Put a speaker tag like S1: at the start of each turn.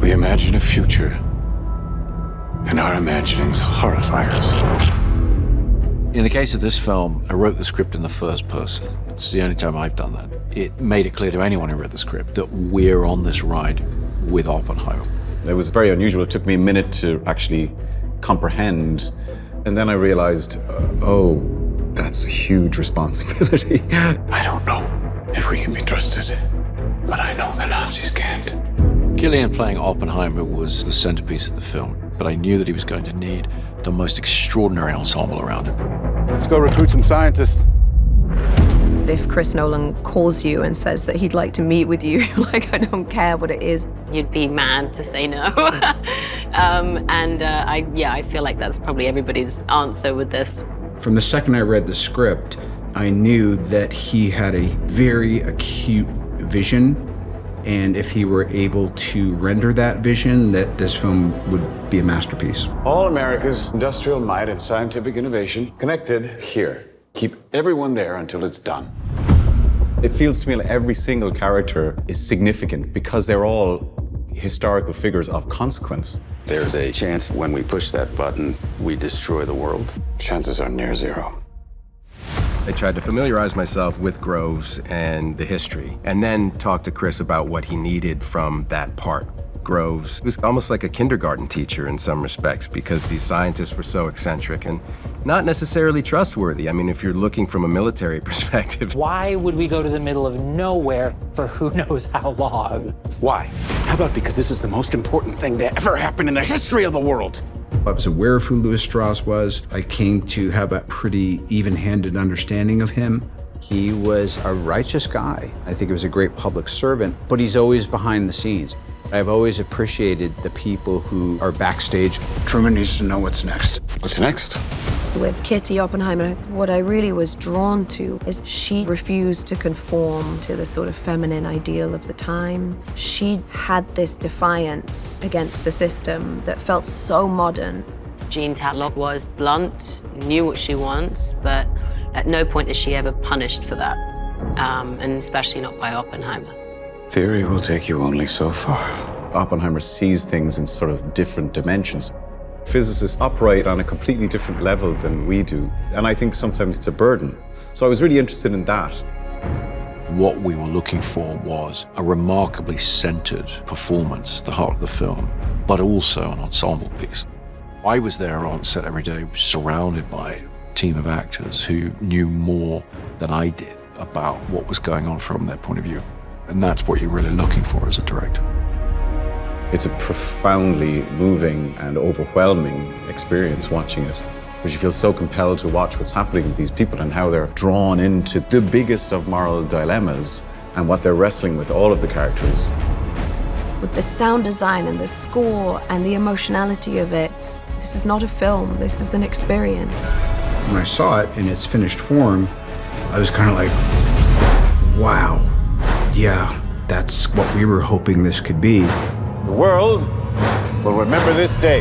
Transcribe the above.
S1: We imagine a future, and our imaginings horrify us.
S2: In the case of this film, I wrote the script in the first person. It's the only time I've done that. It made it clear to anyone who read the script that we're on this ride with Oppenheimer.
S3: It was very unusual. It took me a minute to actually comprehend. And then I realized, oh, that's a huge responsibility.
S1: I don't know if we can be trusted, but I know the Nazis can't.
S2: Cillian playing Oppenheimer was the centerpiece of the film, but I knew that he was going to need the most extraordinary ensemble around him.
S1: Let's go recruit some scientists.
S4: If Chris Nolan calls you and says that he'd like to meet with you, you're like, I don't care what it is.
S5: You'd be mad to say no. I feel like that's probably everybody's answer with this.
S6: From the second I read the script, I knew that he had a very acute vision, and if he were able to render that vision, that this film would be a masterpiece.
S1: All America's industrial might and scientific innovation connected here. Keep everyone there until it's done.
S3: It feels to me like every single character is significant because they're all historical figures of consequence.
S7: There's a chance when we push that button, we destroy the world.
S1: Chances are near zero.
S8: I tried to familiarize myself with Groves and the history, and then talk to Chris about what he needed from that part. Groves was almost like a kindergarten teacher in some respects because these scientists were so eccentric and not necessarily trustworthy. I mean, if you're looking from a military perspective.
S9: Why would we go to the middle of nowhere for who knows how long?
S7: Why? How about because this is the most important thing to ever happen in the history of the world?
S6: I was aware of who Louis Strauss was. I came to have a pretty even-handed understanding of him.
S10: He was a righteous guy. I think he was a great public servant, but he's always behind the scenes. I've always appreciated the people who are backstage.
S6: Truman needs to know what's next.
S1: What's next?
S4: With Kitty Oppenheimer, what I really was drawn to is she refused to conform to the sort of feminine ideal of the time. She had this defiance against the system that felt so modern.
S5: Jean Tatlock was blunt, knew what she wants, but at no point is she ever punished for that, and especially not by Oppenheimer.
S1: Theory will take you only so far.
S3: Oppenheimer sees things in sort of different dimensions. Physicists operate on a completely different level than we do, and I think sometimes it's a burden. So I was really interested in that.
S2: What we were looking for was a remarkably centered performance, the heart of the film, but also an ensemble piece. I was there on set every day, surrounded by a team of actors who knew more than I did about what was going on from their point of view. And that's what you're really looking for as a director.
S3: It's a profoundly moving and overwhelming experience watching it, because you feel so compelled to watch what's happening with these people and how they're drawn into the biggest of moral dilemmas and what they're wrestling with, all of the characters.
S4: With the sound design and the score and the emotionality of it, this is not a film, this is an experience.
S6: When I saw it in its finished form, I was kind of like, wow, yeah, that's what we were hoping this could be.
S1: The world will remember this day.